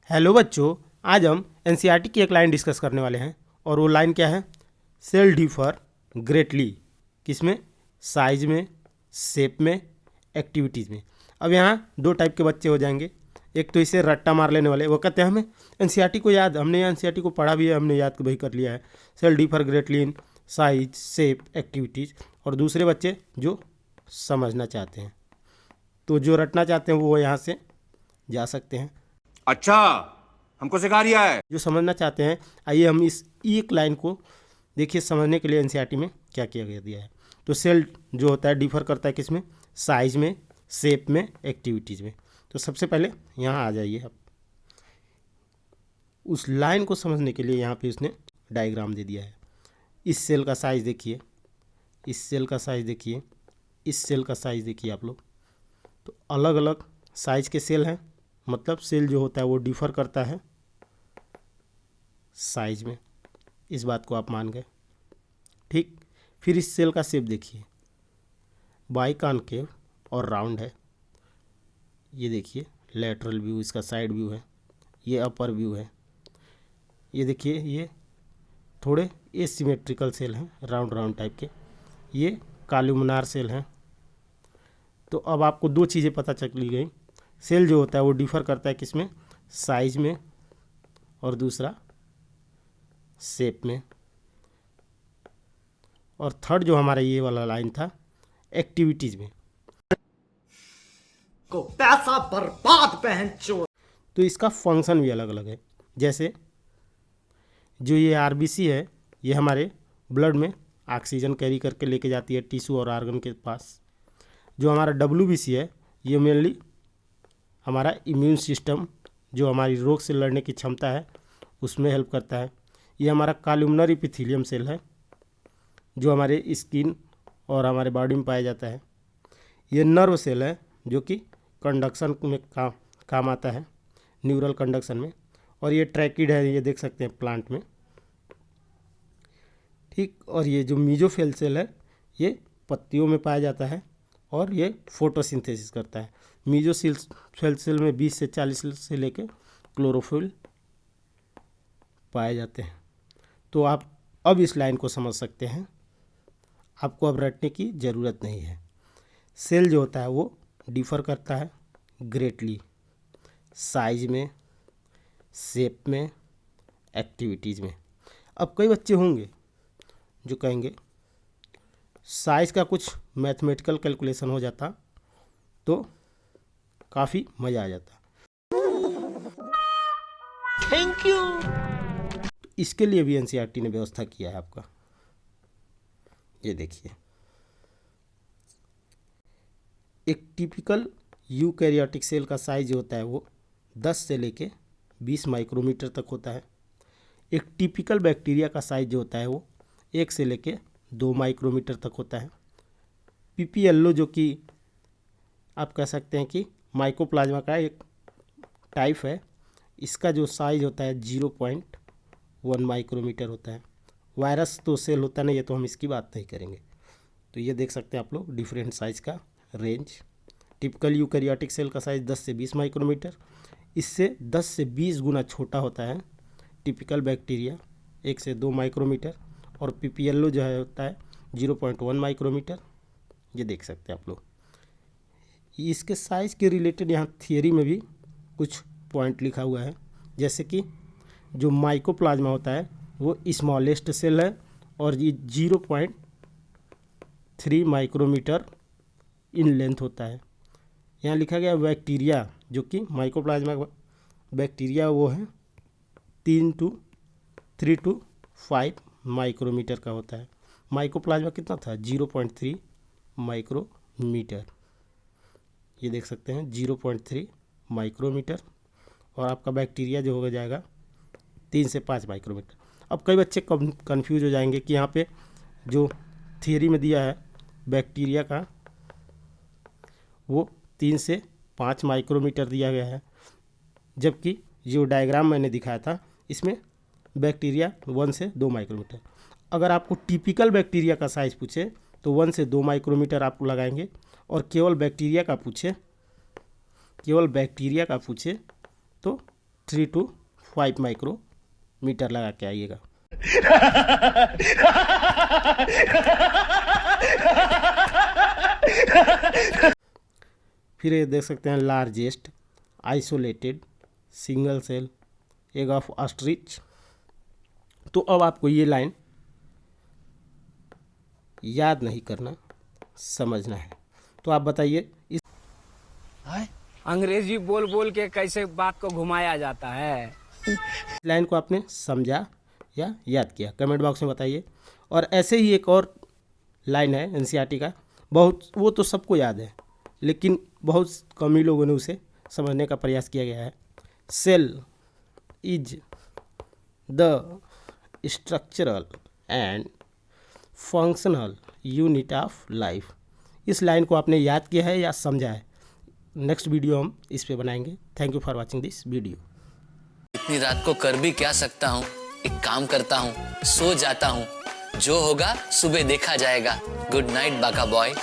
Hello बच्चों, आज हम एनसीईआरटी की एक लाइन डिस्कस करने वाले हैं और वो लाइन क्या है? Cell differ greatly. किसमें? साइज में, शेप में, एक्टिविटीज़ में। अब यहाँ दो टाइप के बच्चे हो जाएंगे। एक तो इसे रट्टा मार लेने वाले, वो कहते हैं हमें एनसीईआरटी को याद, हमने एनसीईआरटी को पढ़ा भी है, हमने याद भी कर लिया है। Cell differ greatly in size, shape, activities. और दूसरे बच्चे जो समझना चाहते हैं, तो जो रटना चाहते हैं वो यहाँ से जा सकते हैं। अच्छा, हमको सिखा रिया है। जो समझना चाहते हैं, आइए हम इस एक लाइन को देखिए समझने के लिए एनसीईआरटी में क्या किया गया दिया है। तो सेल जो होता है डिफर करता है किसमें? साइज में, शेप में, एक्टिविटीज़ में। तो सबसे पहले यहाँ आ जाइए आप। उस लाइन को समझने के लिए यहाँ पे उसने डायग्राम दे दिया है। इस सेल का साइज देखिए, इस सेल का साइज देखिए, इस सेल का साइज देखिए आप लोग। तो अलग अलग साइज के सेल हैं, मतलब सेल जो होता है वो डिफर करता है साइज में। इस बात को आप मान गए, ठीक। फिर इस सेल का शेप देखिए, बाइकॉनकेव और राउंड है। ये देखिए लेटरल व्यू, इसका साइड व्यू है, ये अपर व्यू है। ये देखिए ये थोड़े एसिमेट्रिकल सेल हैं, राउंड राउंड टाइप के। ये कॉलमनार सेल हैं। तो अब आपको दो चीज़ें पता चली गई। सेल जो होता है वो डिफर करता है किसमें? साइज में, और दूसरा शेप में। और थर्ड जो हमारा ये वाला लाइन था, एक्टिविटीज़ में। को पैसा बर्बाद पहन चोर। तो इसका फंक्शन भी अलग अलग है। जैसे जो ये आरबीसी है, ये हमारे ब्लड में ऑक्सीजन कैरी करके लेके जाती है टिश्यू और आर्गन के पास। जो हमारा डब्ल्यूबीसी है, ये मेनली हमारा इम्यून सिस्टम, जो हमारी रोग से लड़ने की क्षमता है, उसमें हेल्प करता है। ये हमारा कॉलमनर एपिथेलियम सेल है, जो हमारे स्किन और हमारे बॉडी में पाया जाता है। ये नर्व सेल है, जो कि कंडक्शन में काम आता है, न्यूरल कंडक्शन में। और ये ट्रैकिड है, ये देख सकते हैं प्लांट में, ठीक। और ये जो मीजोफेल सेल है, ये पत्तियों में पाया जाता है और ये फोटोसिंथेसिस करता है। मीजोफेल सेल में 20 से 40 से लेके क्लोरोफिल पाए जाते हैं। तो आप अब इस लाइन को समझ सकते हैं, आपको अब रटने की ज़रूरत नहीं है। सेल जो होता है वो डिफर करता है ग्रेटली, साइज में, शेप में, एक्टिविटीज़ में। अब कई बच्चे होंगे जो कहेंगे साइज का कुछ मैथमेटिकल कैलकुलेशन हो जाता तो काफ़ी मज़ा आ जाता। Thank you. तो इसके लिए भी एनसीईआरटी ने व्यवस्था किया है आपका। ये देखिए, एक टिपिकल यूकैरियोटिक सेल का साइज होता है वो 10 से लेके 20 माइक्रोमीटर तक होता है। एक टिपिकल बैक्टीरिया का साइज जो होता है वो 1 से लेके 2 माइक्रोमीटर तक होता है। पीपीएलओ, जो कि आप कह सकते हैं कि माइकोप्लाज्मा का एक टाइप है, इसका जो साइज होता है 0.1 माइक्रोमीटर होता है। वायरस तो सेल होता नहीं है, तो हम इसकी बात नहीं करेंगे। तो ये देख सकते हैं आप लोग डिफरेंट साइज का रेंज। टिपिकल यूकैरियोटिक सेल का साइज 10 से 20 माइक्रोमीटर, इससे 10 से 20 गुना छोटा होता है टिपिकल बैक्टीरिया, 1 से 2 माइक्रोमीटर। और पीपीएलओ जो है होता है 0.1 माइक्रोमीटर। ये देख सकते हैं आप लोग। इसके साइज़ के रिलेटेड यहाँ थियरी में भी कुछ पॉइंट लिखा हुआ है। जैसे कि जो माइकोप्लाज्मा होता है वो स्मॉलेस्ट सेल है और ये 0.3 माइक्रोमीटर इन लेंथ होता है। यहाँ लिखा गया बैक्टीरिया, जो कि माइकोप्लाज्मा बैक्टीरिया वो है 3 to 5 माइक्रोमीटर का होता है। माइकोप्लाज्मा कितना था? 0.3 माइक्रोमीटर। ये देख सकते हैं 0.3 माइक्रोमीटर। और आपका बैक्टीरिया जो हो जाएगा 3 से 5 माइक्रोमीटर। अब कई बच्चे कंफ्यूज हो जाएंगे कि यहाँ पे जो थियरी में दिया है बैक्टीरिया का, वो 3 से 5 माइक्रोमीटर दिया गया है, जबकि जो डायग्राम मैंने दिखाया था इसमें बैक्टीरिया 1 से 2 माइक्रोमीटर। अगर आपको टिपिकल बैक्टीरिया का साइज़ पूछे तो 1 से 2 माइक्रोमीटर आप लगाएंगे। और केवल बैक्टीरिया का पूछे तो 3 to 5 माइक्रोमीटर लगा के आइएगा। फिर ये देख सकते हैं largest isolated single cell egg of ostrich. तो अब आपको ये लाइन याद नहीं करना, समझना है। तो आप बताइए इस अंग्रेजी बोल बोल के कैसे बात को घुमाया जाता है। लाइन को आपने समझा या याद किया, कमेंट बॉक्स में बताइए। और ऐसे ही एक और लाइन है एनसीईआरटी का, बहुत वो तो सबको याद है, लेकिन बहुत कम ही लोगों ने उसे समझने का प्रयास किया गया है। Cell is the structural and functional unit of life. इस लाइन को आपने याद किया है या समझा है? नेक्स्ट वीडियो हम इस पे बनाएंगे। Thank you for watching this video. इतनी रात को कर भी क्या सकता हूँ, एक काम करता हूँ, सो जाता हूँ, जो होगा सुबह देखा जाएगा। गुड नाइट बाका बॉय।